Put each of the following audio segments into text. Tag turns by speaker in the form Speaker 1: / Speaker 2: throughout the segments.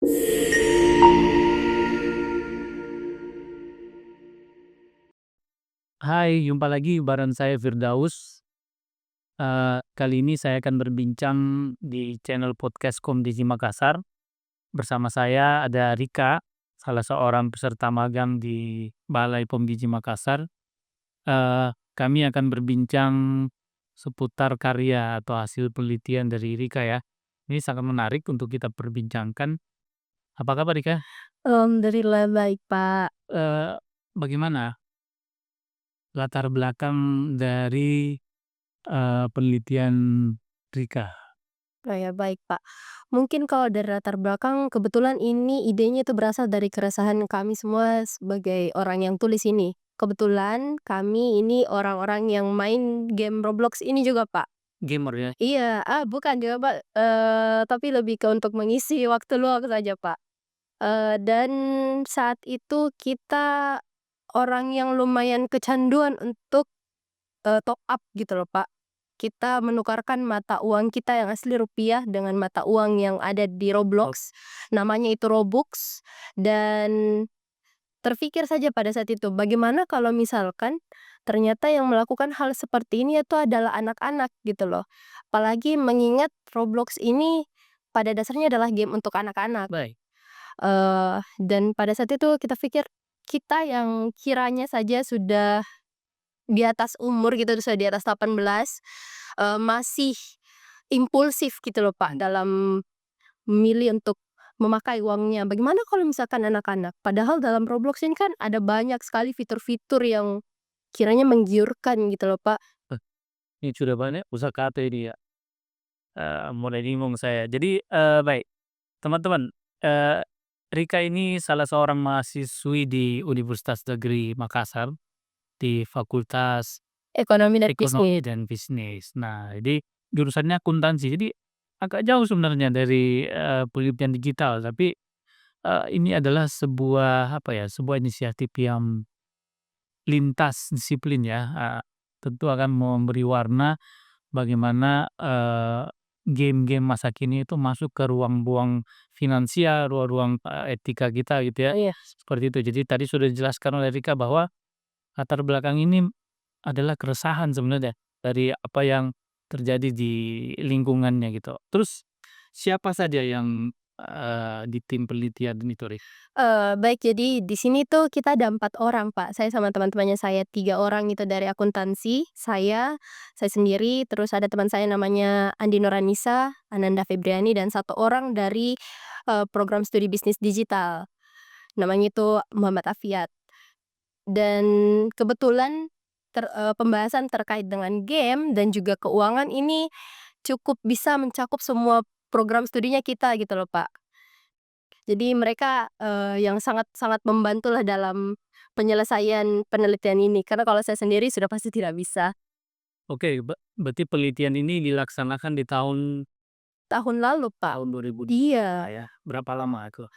Speaker 1: Hai, jumpa lagi bareng saya Firdaus. Kali ini saya akan berbincang di channel podcast Komdisi Makassar. Bersama saya ada Rika, salah seorang peserta magang di Balai Pomdiji Makassar. Kami akan berbincang seputar karya atau hasil penelitian dari Rika ya. Ini sangat menarik untuk kita perbincangkan. Apa kabar Rika?
Speaker 2: Alhamdulillah baik, Pak.
Speaker 1: Eh, Bagaimana latar belakang dari penelitian Rika?
Speaker 2: Oh ya, baik, Pak. Mungkin kalau dari latar belakang kebetulan ini idenya itu berasal dari keresahan kami semua sebagai orang yang tulis ini. Kebetulan kami ini orang-orang yang main game Roblox ini juga, Pak.
Speaker 1: Gamer ya?
Speaker 2: Iya, bukan juga, Pak, tapi lebih ke untuk mengisi waktu luang saja, Pak. Dan saat itu kita orang yang lumayan kecanduan untuk, top up gitu loh, Pak. Kita menukarkan mata uang kita yang asli rupiah dengan mata uang yang ada di Roblox, namanya itu Robux, dan terfikir saja pada saat itu, bagaimana kalau misalkan ternyata yang melakukan hal seperti ini itu adalah anak-anak gitu loh. Apalagi mengingat Roblox ini pada dasarnya adalah game untuk anak-anak.
Speaker 1: Baik.
Speaker 2: Dan pada saat itu kita pikir, kita yang kiranya saja sudah di atas umur gitu, sudah di atas 18, masih impulsif gitu loh, Pak, dalam memilih untuk memakai uangnya. Bagaimana kalau misalkan anak-anak? Padahal dalam Roblox ini kan ada banyak sekali fitur-fitur yang kiranya menggiurkan gitu loh, Pak.
Speaker 1: Eh, ini sudah banyak kata ini ya, mulai bingung saya. Jadi, baik, teman-teman, eee, Rika ini salah seorang mahasiswi di Universitas Negeri Makassar, di Fakultas
Speaker 2: Ekonomi dan
Speaker 1: Ekonomi
Speaker 2: bisnis.
Speaker 1: dan Bisnis. Nah, jadi jurusannya akuntansi, jadi agak jauh sebenarnya dari, penelitian digital, tapi, ini adalah sebuah, apa ya, sebuah inisiatif yang lintas disiplin ya, tentu akan memberi warna bagaimana, game-game masa kini itu masuk ke ruang-ruang finansial, ruang-ruang, etika kita gitu ya,
Speaker 2: Oh iya.
Speaker 1: seperti itu. Jadi tadi sudah dijelaskan oleh Rika bahwa latar belakang ini adalah keresahan sebenarnya dari apa yang terjadi di lingkungannya gitu. Terus siapa saja yang, di tim penelitian itu, Rik?
Speaker 2: Baik, jadi di sini tuh kita ada 4 orang, Pak. Saya sama teman-temannya saya, 3 orang itu dari akuntansi, saya sendiri, terus ada teman saya namanya Andi Noranisa, Ananda Febriani, dan satu orang dari, program studi bisnis digital, namanya itu Muhammad Afiat. Dan kebetulan pembahasan terkait dengan game dan juga keuangan ini cukup bisa mencakup semua program studinya kita gitu loh, Pak. Jadi mereka, yang sangat-sangat membantulah dalam penyelesaian penelitian ini, karena kalau saya sendiri sudah pasti tidak bisa.
Speaker 1: Oke, berarti penelitian ini dilaksanakan di tahun
Speaker 2: Tahun lalu, Pak.
Speaker 1: tahun 2000
Speaker 2: Iya,
Speaker 1: ya, berapa lama itu?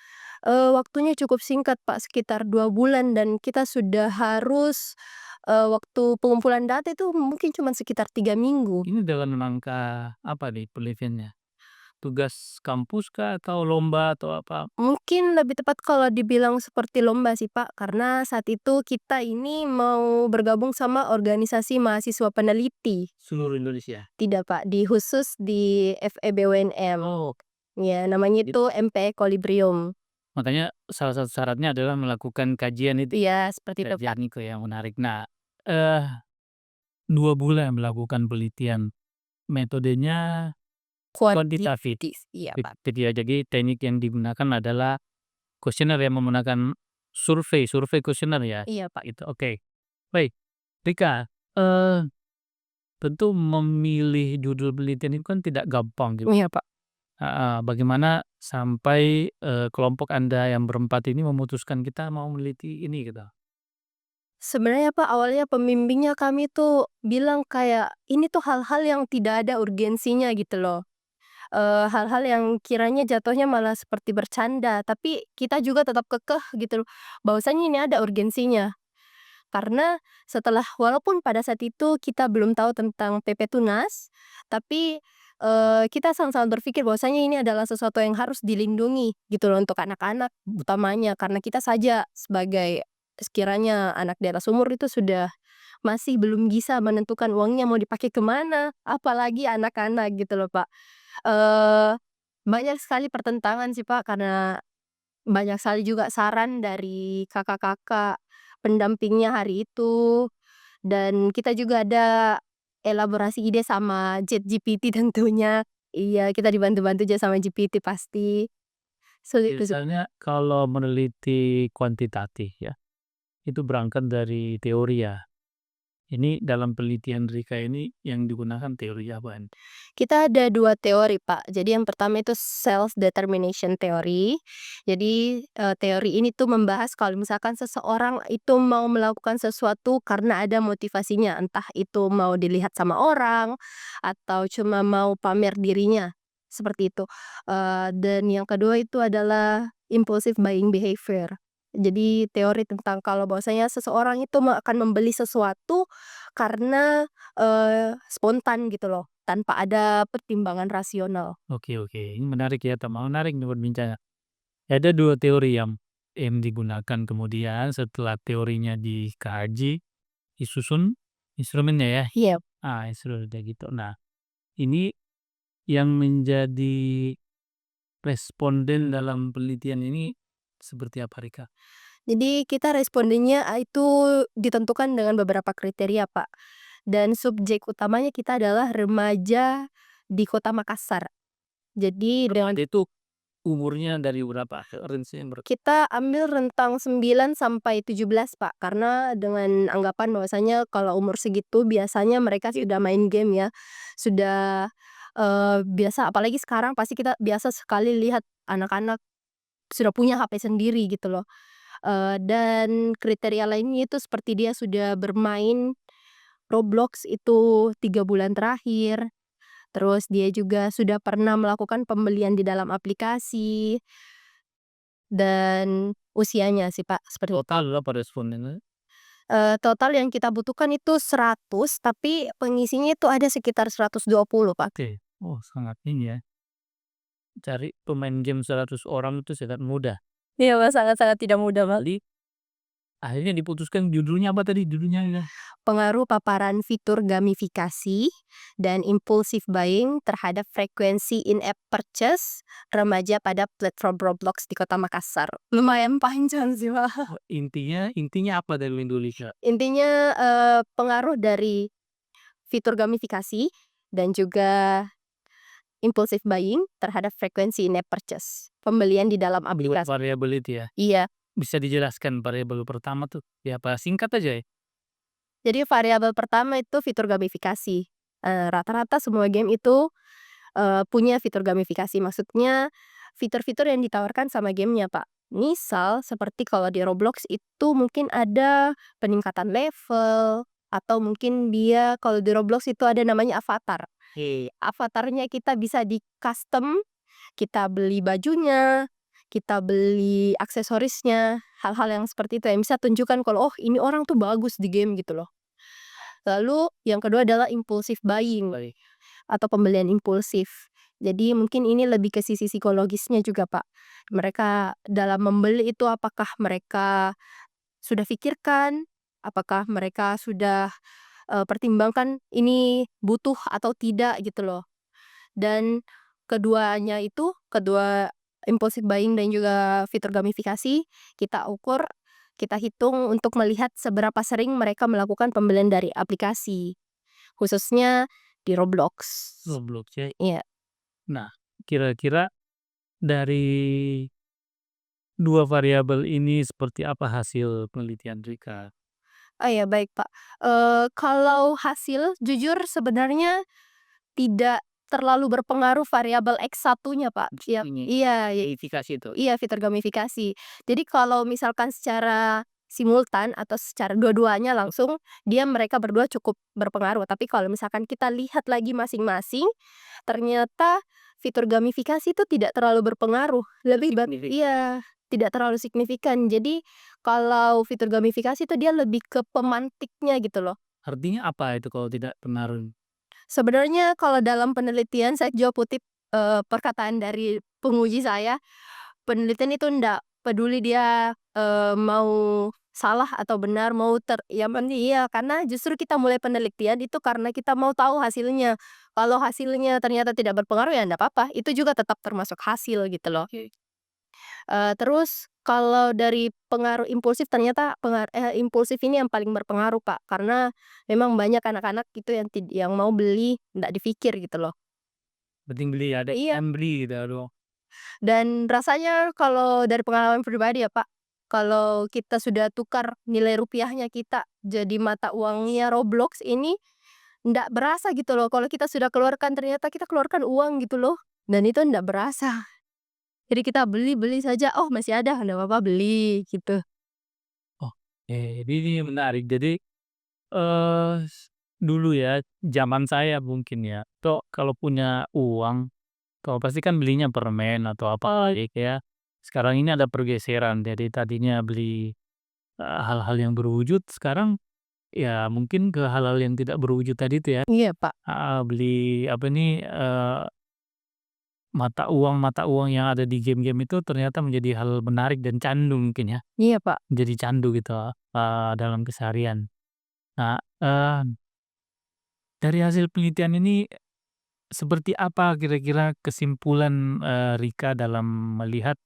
Speaker 2: waktunya cukup singkat, Pak, sekitar 2 bulan, dan kita sudah harus, waktu pengumpulan data itu mungkin cuma sekitar 3 minggu.
Speaker 1: Ini dalam rangka apa nih penelitiannya? Tugas kampus kah atau lomba atau apa?
Speaker 2: Mungkin lebih tepat kalau dibilang seperti lomba sih, Pak, karena saat itu kita ini mau bergabung sama organisasi mahasiswa peneliti.
Speaker 1: Seluruh Indonesia?
Speaker 2: Tidak, Pak, khusus di FEB UNM.
Speaker 1: Oh,
Speaker 2: Ya, namanya
Speaker 1: git
Speaker 2: itu MPE Equilibrium.
Speaker 1: makanya salah satu syaratnya adalah melakukan kajian itu,
Speaker 2: Iya, seperti itu, Pak.
Speaker 1: kajian itu yang menarik. Nah, eh 2 bulan melakukan penelitian, metodenya kuantitatif,
Speaker 2: Kuantitatif, iya, Pak.
Speaker 1: ya. Jadi teknik yang digunakan adalah kuesioner yang menggunakan survei survei kuesioner ya?
Speaker 2: Iya, Pak.
Speaker 1: Itu, oke. Baik, Rika, eee, tentu memilih judul penelitian itu kan tidak gampang gitu.
Speaker 2: Iya, Pak.
Speaker 1: Heeh, bagaimana sampai, kelompok Anda yang berempat ini memutuskan kita mau meneliti ini gitu?
Speaker 2: Sebenarnya, Pak, awalnya pembimbingnya kami tuh bilang kayak, ini tuh hal-hal yang tidak ada urgensinya gitu loh. Hal-hal yang kiranya jatuhnya malah seperti bercanda, tapi kita juga tetap kekeh gitu loh, bahwasanya ini ada urgensinya. Karena setelah walaupun pada saat itu kita belum tahu tentang PP Tunas, tapi kita sama-sama berpikir bahwasanya ini adalah sesuatu yang harus dilindungi gitu loh untuk anak-anak utamanya, karena kita saja sebagai sekiranya anak di atas umur itu sudah masih belum bisa menentukan uangnya mau dipakai ke mana, apalagi anak-anak gitu loh, Pak. Eee, Banyak sekali pertentangan sih, Pak, karena banyak sekali juga saran dari kakak-kakak pendampingnya hari itu, dan kita juga ada elaborasi ide sama ChatGPT tentunya. Iya, kita dibantu-bantu juga sama GPT pasti. Sulit itu.
Speaker 1: Biasanya kalau meneliti kuantitatif ya, itu berangkat dari teori ya. Ini dalam penelitian Rika ini yang digunakan teori apaan?
Speaker 2: Kita ada 2 teori, Pak. Jadi yang pertama itu self determination theory. Jadi, teori ini tuh membahas kalau misalkan seseorang itu mau melakukan sesuatu karena ada motivasinya, entah itu mau dilihat sama orang, atau cuma mau pamer dirinya, seperti itu. Dan yang kedua itu adalah impulsive buying behavior. Jadi teori tentang kalau bahwasanya seseorang itu akan membeli sesuatu karena, spontan gitu loh. Tanpa ada pertimbangan rasional.
Speaker 1: Oke oke, ini menarik ya, menarik nih perbincangan. Ada 2 teori yang digunakan, kemudian setelah teorinya dikaji, disusun instrumennya ya.
Speaker 2: Iya.
Speaker 1: Instrumennya gitu. Nah, ini yang menjadi responden dalam penelitian ini seperti apa, Rika?
Speaker 2: Jadi kita respondennya, itu ditentukan dengan beberapa kriteria, Pak. Dan subjek utamanya kita adalah remaja di Kota Makassar. Jadi dengan
Speaker 1: Remaja itu umurnya dari berapa? Range-nya
Speaker 2: kita ambil rentang 9 sampai 17, Pak, karena dengan anggapan bahwasanya kalau umur segitu biasanya mereka sudah main game ya, sudah, biasa apalagi sekarang pasti kita biasa sekali lihat anak-anak sudah punya HP sendiri gitu loh. Dan kriteria lainnya itu seperti dia sudah bermain Roblox itu 3 bulan terakhir, terus dia juga sudah pernah melakukan pembelian di dalam aplikasi, dan usianya sih, Pak, seperti itu.
Speaker 1: total berapa respondennya?
Speaker 2: Total yang kita butuhkan itu 100, tapi pengisinya itu ada sekitar 120, Pak.
Speaker 1: Oke. Oh, sangat ini ya, cari pemain game 100 orang itu sangat mudah.
Speaker 2: Iya, Mas, sangat-sangat tidak mudah, Pak.
Speaker 1: Jadi akhirnya diputuskan judulnya apa tadi judulnya ya?
Speaker 2: Pengaruh paparan fitur gamifikasi dan impulsive buying terhadap frekuensi in-app purchase remaja pada platform Roblox di Kota Makassar. Lumayan panjang sih, Pak.
Speaker 1: Oh, intinya apa dari Indonesia?
Speaker 2: Intinya, pengaruh dari fitur gamifikasi dan juga impulsive buying terhadap frekuensi in-app purchase, pembelian di dalam
Speaker 1: 2
Speaker 2: aplikasi.
Speaker 1: variabel itu ya?
Speaker 2: Iya.
Speaker 1: Bisa dijelaskan variabel pertama tuh, ya apa singkat aja ya?
Speaker 2: Jadi variabel pertama itu fitur gamifikasi. Rata-rata semua game itu, punya fitur gamifikasi. Maksudnya fitur-fitur yang ditawarkan sama gamenya, Pak. Misal seperti kalau di Roblox itu mungkin ada peningkatan level, atau mungkin dia kalau di Roblox itu ada namanya avatar. Avatarnya kita bisa di-custom, kita beli bajunya, kita beli aksesorisnya, hal-hal yang seperti itu yang bisa tunjukkan kalau, "Oh, ini orang tuh bagus di game," gitu loh. Lalu yang kedua adalah impulsive buying
Speaker 1: Baik.
Speaker 2: atau pembelian impulsif. Jadi mungkin ini lebih ke sisi psikologisnya juga, Pak. Mereka dalam membeli itu apakah mereka sudah pikirkan, apakah mereka sudah, pertimbangkan ini butuh atau tidak gitu loh. Dan keduanya itu, kedua impulsive buying dan juga fitur gamifikasi, kita ukur, kita hitung untuk melihat seberapa sering mereka melakukan pembelian dari aplikasi, khususnya di Roblox.
Speaker 1: Roblox ya.
Speaker 2: Iya.
Speaker 1: Nah, kira-kira dari 2 variabel ini seperti apa hasil penelitian Rika?
Speaker 2: Oh ya, baik, Pak. Kalau hasil jujur sebenarnya tidak terlalu berpengaruh variabel X1-nya, Pak. Iya,
Speaker 1: Ini
Speaker 2: iya.
Speaker 1: verifikasi itu?
Speaker 2: Iya, fitur gamifikasi. Jadi kalau misalkan secara simultan atau secara dua-duanya langsung, mereka berdua cukup berpengaruh. Tapi kalau misalkan kita lihat lagi masing-masing, ternyata fitur gamifikasi itu tidak terlalu berpengaruh. Iya, tidak terlalu signifikan. Jadi kalau fitur gamifikasi itu dia lebih ke pemantiknya gitu loh.
Speaker 1: Artinya apa itu kalau tidak pengaruh?
Speaker 2: Sebenarnya kalau dalam penelitian saya jua kutip, perkataan dari penguji saya, penelitian itu ndak peduli dia, mau salah atau benar, mau yang penting iya, karena justru kita mulai penelitian itu karena kita mau tahu hasilnya. Kalau hasilnya ternyata tidak berpengaruh ya ndak apa-apa, itu juga tetap termasuk hasil gitu loh. Terus kalau dari pengaruh impulsif ternyata impulsif ini yang paling berpengaruh, Pak, karena memang banyak anak-anak gitu yang mau beli ndak dipikir gitu loh.
Speaker 1: Penting beli, ada
Speaker 2: Iya,
Speaker 1: yang beli gitu, aduh.
Speaker 2: dan rasanya kalau dari pengalaman pribadi ya, Pak, kalau kita sudah tukar nilai rupiahnya kita jadi mata uangnya Roblox ini, ndak berasa gitu loh kalau kita sudah keluarkan ternyata kita keluarkan uang gitu loh, dan itu ndak berasa. Jadi kita beli-beli saja, "Oh masih ada, ndak apa-apa beli," gitu.
Speaker 1: Oke, jadi ini menarik. Jadi, dulu ya, zaman saya mungkin ya, kalau punya uang, pasti kan belinya permen atau apa gitu ya. Sekarang ini ada pergeseran, jadi tadinya beli, hal-hal yang berwujud, sekarang ya mungkin ke hal-hal yang tidak berwujud tadi itu ya.
Speaker 2: Iya, Pak.
Speaker 1: Beli apa nih, mata uang yang ada di game-game itu ternyata menjadi hal menarik dan candu mungkin ya,
Speaker 2: Iya, Pak.
Speaker 1: jadi candu gitu, dalam keseharian. Nah, dari hasil penelitian ini seperti apa kira-kira kesimpulan, Rika dalam melihat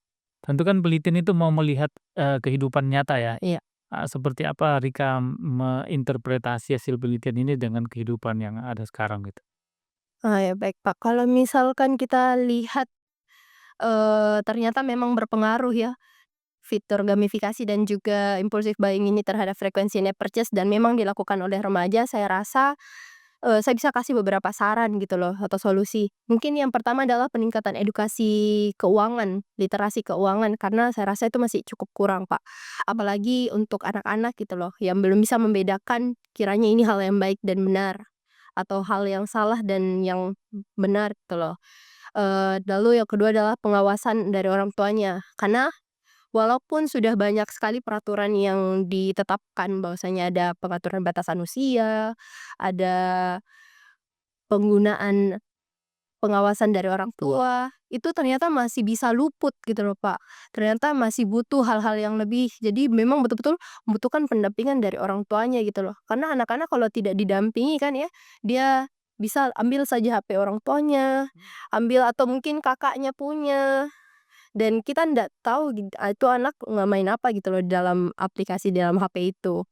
Speaker 1: tentu kan penelitian itu mau melihat, kehidupan nyata ya,
Speaker 2: Iya.
Speaker 1: seperti apa Rika menginterpretasi hasil penelitian ini dengan kehidupan yang ada sekarang gitu?
Speaker 2: Ya baik, Pak. Kalau misalkan kita lihat, ternyata memang berpengaruh ya, fitur gamifikasi dan juga impulsif buying ini terhadap frekuensi in-app purchase dan memang dilakukan oleh remaja, saya rasa, saya bisa kasih beberapa saran gitu loh atau solusi. Mungkin yang pertama adalah peningkatan edukasi keuangan, literasi keuangan, karena saya rasa itu masih cukup kurang, Pak. Apalagi untuk anak-anak gitu loh, yang belum bisa membedakan kiranya ini hal yang baik dan benar, atau hal yang salah dan yang benar gitu loh. Lalu yang kedua adalah pengawasan dari orang tuanya, karena walaupun sudah banyak sekali peraturan yang ditetapkan bahwasanya ada pengaturan batasan usia, ada penggunaan pengawasan dari orang tua, itu ternyata masih bisa luput gitu loh, Pak. Ternyata masih butuh hal-hal yang lebih. Jadi memang betul-betul membutuhkan pendampingan dari orang tuanya gitu loh. Karena anak-anak kalau tidak didampingi kan ya, dia bisa ambil saja HP orang tuanya, ambil atau mungkin kakaknya punya, dan kita ndak tahu itu anak main apa gitu loh di dalam aplikasi di dalam HP itu.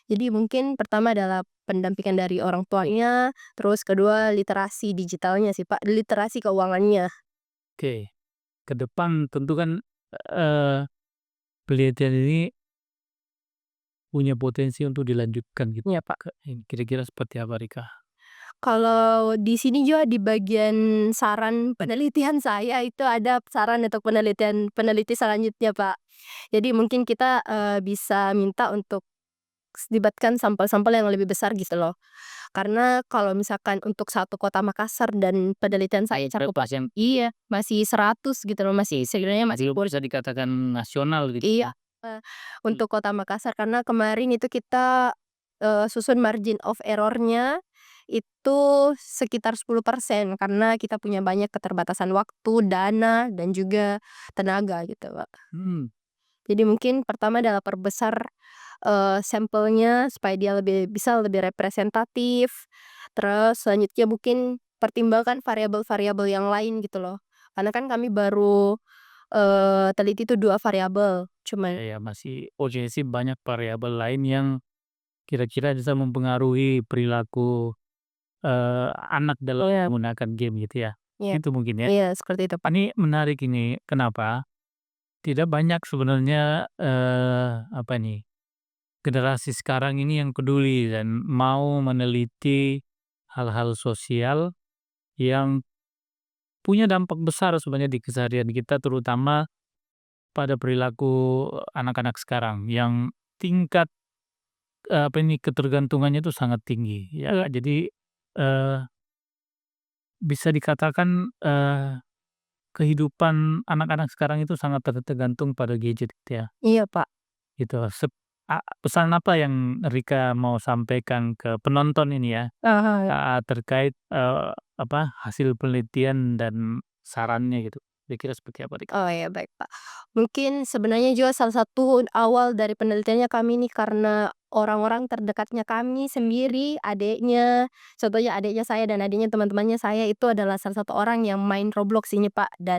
Speaker 2: Jadi mungkin pertama adalah pendampingan dari orang tuanya, terus kedua literasi digitalnya sih, Pak, literasi keuangannya.
Speaker 1: Oke, ke depan tentu kan, eee, penelitian ini punya potensi untuk dilanjutkan gitu,
Speaker 2: Iya, Pak.
Speaker 1: kira-kira seperti apa Rika?
Speaker 2: Kalau di sini juga di bagian saran penelitian saya itu ada saran untuk peneliti selanjutnya, Pak. Jadi mungkin kita, bisa minta untuk libatkan sampel-sampel yang lebih besar gitu loh. Karena kalau misalkan untuk satu kota Makassar dan penelitian saya
Speaker 1: Pasien
Speaker 2: iya, masih 100 gitu loh, masih sebenarnya masih
Speaker 1: belum bisa dikatakan nasional gitu
Speaker 2: iya,
Speaker 1: ya?
Speaker 2: eee, untuk kota Makassar karena kemarin itu kita, susun margin of error-nya itu sekitar 10% karena kita punya banyak keterbatasan waktu, dana, dan juga tenaga gitu, Pak.
Speaker 1: Hmm.
Speaker 2: Jadi mungkin pertama adalah perbesar, sampelnya supaya dia bisa lebih representatif, terus selanjutnya mungkin pertimbangkan variabel-variabel yang lain gitu loh. Karena kan kami baru, teliti itu 2 variabel, cuma
Speaker 1: Ya, masih sih banyak variabel lain yang kira-kira bisa mempengaruhi perilaku, anak dalam menggunakan game gitu ya?
Speaker 2: iya,
Speaker 1: Itu mungkin ya?
Speaker 2: iya seperti itu, Pak.
Speaker 1: Ini menarik ini, kenapa? Tidak banyak sebenarnya, apa nih, generasi sekarang ini yang peduli dan mau meneliti hal-hal sosial yang punya dampak besar sebenarnya di keseharian kita, terutama pada perilaku anak-anak sekarang yang tingkat, apa ini, ketergantungannya itu sangat tinggi, ya. Jadi, eee, bisa dikatakan, kehidupan anak-anak sekarang itu sangat tergantung pada gadget gitu ya,
Speaker 2: Iya, Pak.
Speaker 1: gitu. pesan apa yang Rika mau sampaikan ke penonton ini ya, terkait, hasil penelitian dan sarannya gitu? Kira-kira seperti apa, Rika?
Speaker 2: Oh ya, baik, Pak. Mungkin sebenarnya juga salah satu awal dari penelitiannya kami ini karena orang-orang terdekatnya kami sendiri, adiknya, contohnya adiknya saya dan adiknya teman-temannya saya itu adalah salah satu orang yang main Roblox ini, Pak. Dan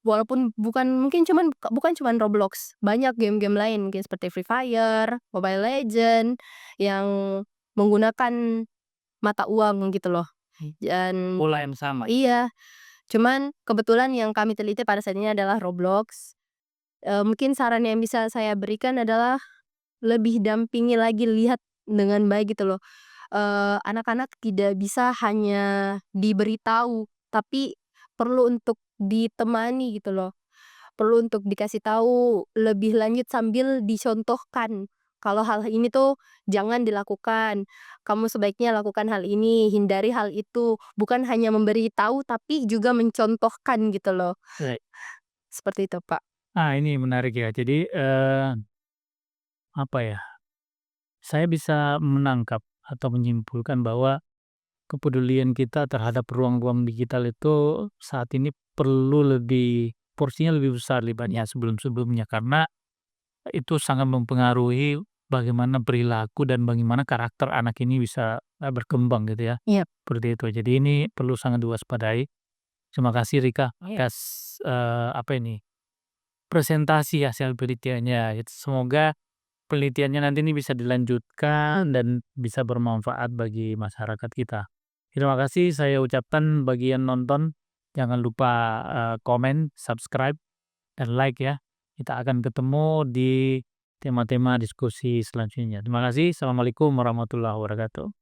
Speaker 2: walaupun bukan cuman Roblox, banyak game-game lain mungkin seperti Free Fire, Mobile Legend, yang menggunakan mata uang gitu loh. Dan
Speaker 1: Pola yang sama.
Speaker 2: iya, cuman kebetulan yang kami teliti pada saat ini adalah Roblox. Mungkin saran yang bisa saya berikan adalah lebih dampingi lagi, lihat dengan baik gitu loh. Anak-anak tidak bisa hanya diberitahu, tapi perlu untuk ditemani gitu loh. Perlu untuk dikasih tahu lebih lanjut sambil dicontohkan, kalau hal ini tuh jangan dilakukan, kamu sebaiknya lakukan hal ini, hindari hal itu, bukan hanya memberi tahu tapi juga mencontohkan gitu loh,
Speaker 1: Baik.
Speaker 2: seperti itu, Pak.
Speaker 1: Ini menarik ya. Jadi, apa ya, saya bisa menangkap atau menyimpulkan bahwa kepedulian kita terhadap ruang-ruang digital itu saat ini perlu porsinya lebih besar dibanding sebelum-sebelumnya, karena itu sangat mempengaruhi bagaimana perilaku dan bagaimana karakter anak ini bisa, berkembang gitu ya,
Speaker 2: Iya.
Speaker 1: seperti itu. Jadi ini perlu sangat diwaspadai. Terima kasih Rika atas, presentasi hasil penelitiannya. Semoga penelitiannya nanti ini bisa dilanjutkan dan bisa bermanfaat bagi masyarakat kita. Terima kasih saya ucapkan bagi yang nonton, jangan lupa, komen, subscribe, dan like ya. Kita akan ketemu di tema-tema diskusi selanjutnya. Terima kasih. Assalamualaikum warahmatullahi wabarakatuh.